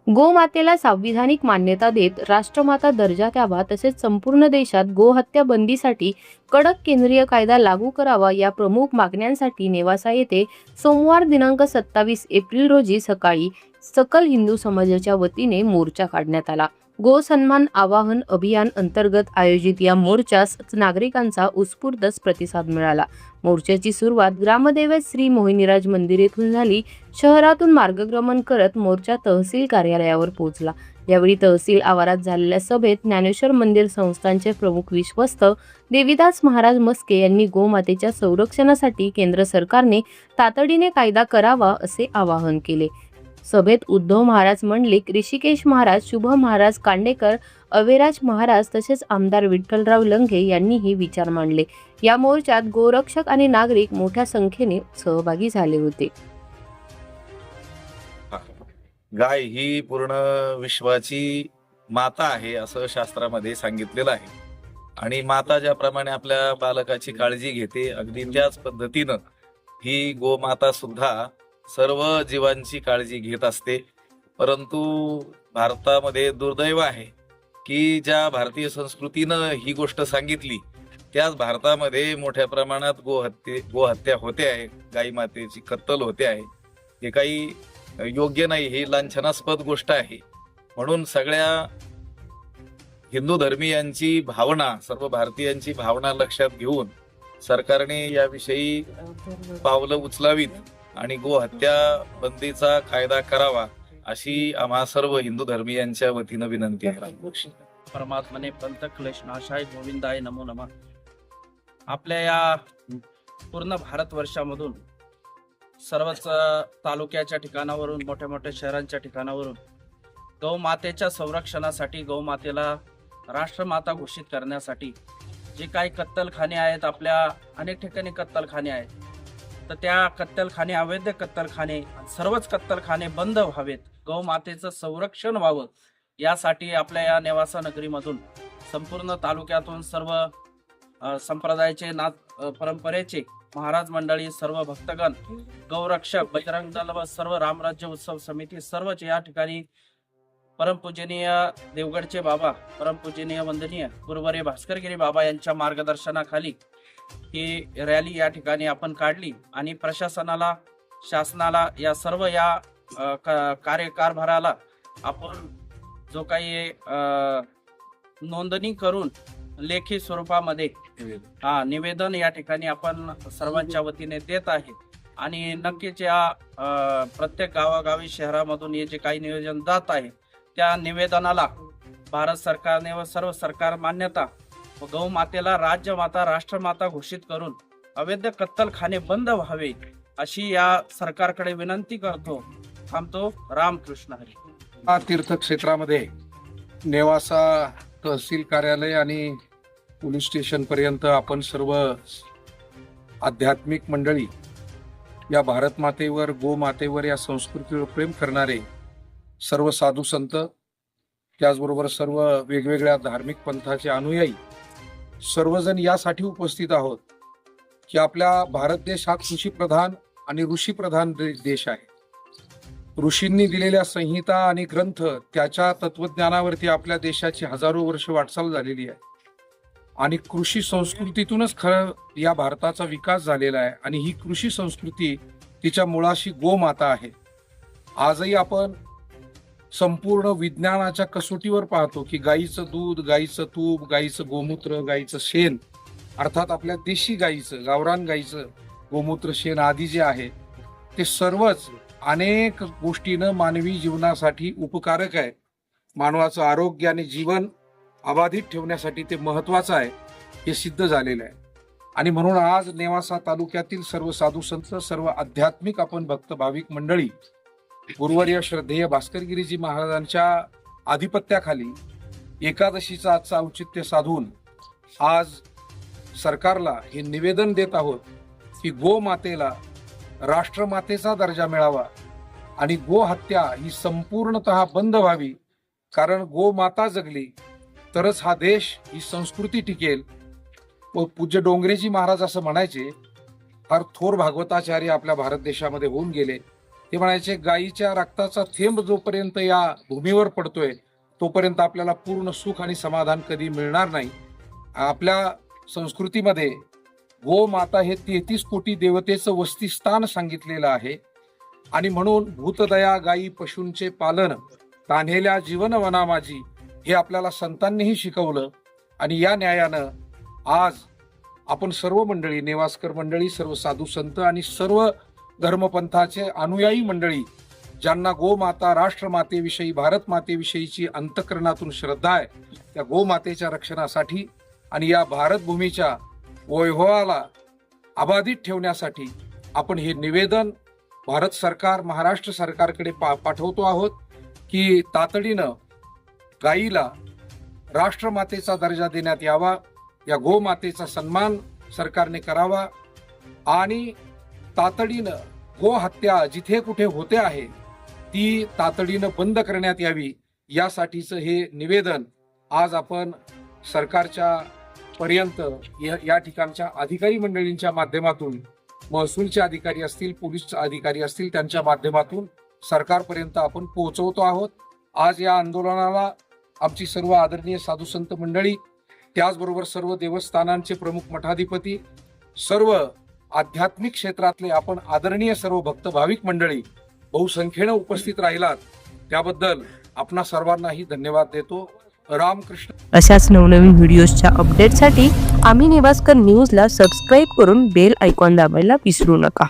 गोमातेला संविधानिक मान्यता देत राष्ट्रमाता दर्जा द्यावा, तसेच संपूर्ण देशात गोहत्या बंदीसाठी कडक केंद्रीय कायदा लागू करावा या प्रमुख मागण्यांसाठी नेवासा येथे सोमवार दिनांक 27 एप्रिल रोजी सकाळी सकल हिंदू समाजाच्या वतीने मोर्चा काढण्यात आला। गो सन्मान आवाहन अभियान अंतर्गत आयोजित या मोर्चास नागरिकांचा उत्स्फूर्त प्रतिसाद मिळाला। मोर्चाची सुरुवात ग्रामदैवत श्री मोहिनीराज मंदिर येथून झाली। शहरातून मार्गक्रमण करत मोर्चा तहसील कार्यालयावर पोहोचला। यावेळी तहसील आवारात झालेल्या सभेत ज्ञानेश्वर मंदिर संस्थानचे प्रमुख विश्वस्त देवीदास महाराज मस्के यांनी गोमातेच्या संरक्षणासाठी केंद्र सरकारने तातडीने कायदा करावा असे आवाहन केले। सभेत उद्धव महाराज मंडलिक, ऋषिकेश महाराज, शुभ महाराज कांडेकर, अवेराज महाराज तसेच आमदार विठ्ठलराव लंघे यांनीही विचार मांडले। या मोर्चात गोरक्षक आणि नागरिक मोठ्या संख्येने सहभागी झाले होते। गाय ही पूर्ण विश्वाची माता आहे असं शास्त्रामध्ये सांगितलेलं आहे आणि माता ज्याप्रमाणे आपल्या बालकाची काळजी घेते अगदी त्याच पद्धतीनं ही गोमाता सुद्धा सर्व जीवांची काळजी घेत असते। परंतु भारतामध्ये दुर्दैव आहे की ज्या भारतीय संस्कृतीनं ही गोष्ट सांगितली त्याच भारतामध्ये मोठ्या प्रमाणात गोहत्या होते आहे, गाई मातेची कत्तल होते आहे। हे काही योग्य नाही, ही लांछनास्पद गोष्ट आहे। म्हणून सगळ्या हिंदू धर्मीयांची भावना, सर्व भारतीयांची भावना लक्षात घेऊन सरकारने याविषयी पावलं उचलावीत आणि गोहत्या बंदीचा कायदा करावा अशी आम्हा सर्व हिंदू धर्मीयांच्या वतीनं विनंती आहे। परमात्मने पंथ क्लेश नाशाय गोविंदाय नमो नमः। आपल्या या पूर्ण भारतवर्षामधून सर्वच तालुक्याच्या ठिकाणावरून, मोठ्या मोठ्या शहरांच्या ठिकाणावरून गौमातेच्या संरक्षणासाठी, गौमातेला राष्ट्रमाता घोषित करण्यासाठी जे काही कत्तलखाने आहेत, आपल्या अनेक ठिकाणी कत्तलखाने आहेत, तर त्या कत्तलखाने, अवैध कत्तलखाने, सर्वच कत्तलखाने बंद व्हावेत, गौमातेचं संरक्षण व्हावं यासाठी आपल्या या नेवासा नगरीमधून संपूर्ण तालुक्यातून सर्व संप्रदायाचे, परंपरेचे महाराज मंडळी, सर्व भक्तगण, गौरक्षक, बजरंग दल व सर्व रामराज्य उत्सव समिती सर्वच या ठिकाणी परमपूजनीय देवगडचे बाबा, परमपूजनीय वंदनीय गुरुवर्य भास्करगिरी बाबा यांच्या मार्गदर्शनाखाली ही रॅली या ठिकाणी आपण काढली आणि प्रशासनाला, शासनाला, या सर्व या कार्यकारभाराला आपण जो काही नोंदणी करून लेखी स्वरूपामध्ये निवेदन या ठिकाणी आपण सर्वांच्या वतीने देत आहे। आणि नक्कीच या प्रत्येक गावागावी शहरामधून हे जे काही नियोजन जात आहे त्या निवेदनाला भारत सरकारने व सर्व सरकार मान्यता व गौमातेला राज्यमाता, राष्ट्रमाता घोषित करून अवैध कत्तलखाने बंद व्हावे अशी या सरकारकडे विनंती करतो। थांबतो। रामकृष्ण हरी। तीर्थक्षेत्रामध्ये नेवासा तहसील कार्यालय आणि पोलीस स्टेशन पर्यंत आपण सर्व आध्यात्मिक मंडळी, या भारत मातेवर, गोमातेवर, या संस्कृतीवर प्रेम करणारे सर्व साधू संत, त्याचबरोबर सर्व वेगवेगळ्या धार्मिक पंथाचे अनुयायी सर्वजण यासाठी उपस्थित आहोत की आपला भारत देश हा कृषीप्रधान आणि ऋषीप्रधान देश आहे। ऋषींनी दिलेल्या संहिता आणि ग्रंथ, त्याच्या तत्वज्ञानावरती आपल्या देशाची हजारो वर्ष वाटचाल झालेली आहे आणि कृषी संस्कृतीतूनच खरं या भारताचा विकास झालेला आहे आणि ही कृषी संस्कृती तिच्या मुळाशी गोमाता आहे। आजही आपण संपूर्ण विज्ञानाच्या कसोटीवर पाहतो की गाईचं दूध, गाईचं तूप, गाईचं गोमूत्र, गाईचं शेण, अर्थात आपल्या देशी गाईचं, गावरान गाईचं गोमूत्र, शेण आदी जे आहे ते सर्वच अनेक गोष्टीनं मानवी जीवनासाठी उपकारक आहे। मानवाचं आरोग्य आणि जीवन अबाधित ठेवण्यासाठी ते महत्वाचं आहे, हे सिद्ध झालेलं आहे। आणि म्हणून आज नेवासा तालुक्यातील सर्व साधू संत, सर्व आध्यात्मिक आपण भक्त भाविक मंडळी गुरुवर्य श्रद्धेय भास्करगिरीजी महाराजांच्या आधिपत्याखाली एकादशीचा आजचा औचित्य साधून आज सरकारला हे निवेदन देत आहोत की गोमातेला राष्ट्रमातेचा दर्जा मिळावा आणि गोहत्या ही संपूर्णतः बंद व्हावी। कारण गोमाता जगली तरच हा देश, ही संस्कृती टिकेल। व पूज्य डोंगरेजी महाराज असं म्हणायचे, फार थोर भागवताचार्य आपल्या भारत देशामध्ये होऊन गेले ते म्हणायचे गायीच्या रक्ताचा थेंब जोपर्यंत या भूमीवर पडतोय तोपर्यंत आपल्याला पूर्ण सुख आणि समाधान कधी मिळणार नाही. आपल्या संस्कृतीमध्ये गोमाता हे 33 कोटी देवतेचं वस्तीस्थान सांगितलेलं आहे आणि म्हणून भूतदया गायी पशूंचे पालन तान्हेल्या जीवन वना माझी हे आपल्याला संतांनीही शिकवलं. आणि या न्यायानं आज आपण सर्व मंडळी, नेवास्कर मंडळी, सर्व साधू संत आणि सर्व धर्मपंथाचे अनुयायी मंडळी ज्यांना गोमाता राष्ट्रमातेविषयी भारत मातेविषयीची अंतःकरणातून श्रद्धा आहे, त्या गोमातेच्या रक्षणासाठी आणि या भारत भूमीच्या वैभवाला अबाधित ठेवण्यासाठी आपण हे निवेदन भारत सरकार, महाराष्ट्र सरकारकडे पाठवतो आहोत की तातडीनं गायीला राष्ट्रमातेचा दर्जा देण्यात यावा, या गोमातेचा सन्मान सरकारने करावा आणि तातडीनं गो हत्या जिथे कुठे होते आहे ती तातडीनं बंद करण्यात यावी, यासाठीचं हे निवेदन आज आपण सरकारच्या पर्यंत या ठिकाणच्या अधिकारी मंडळींच्या माध्यमातून, महसूलचे अधिकारी असतील, पोलीस अधिकारी असतील, त्यांच्या माध्यमातून सरकारपर्यंत आपण पोहोचवतो आहोत. आज या आंदोलनाला आमची सर्व आदरणीय साधू संत मंडळी, त्याचबरोबर सर्व देवस्थानांचे प्रमुख मठाधिपती, सर्व आध्यात्मिक क्षेत्रातले आपण आदरणीय सर्व भक्त भाविक मंडळी बहुसंख्येनं उपस्थित राहिलात त्याबद्दल आपणा सर्वांनाही धन्यवाद देतो. रामकृष्ण. अशाच नवनवीन व्हिडिओजच्या अपडेटसाठी आम्ही नेवास्कर न्यूजला सबस्क्राईब करून बेल आयकॉन दाबायला विसरू नका.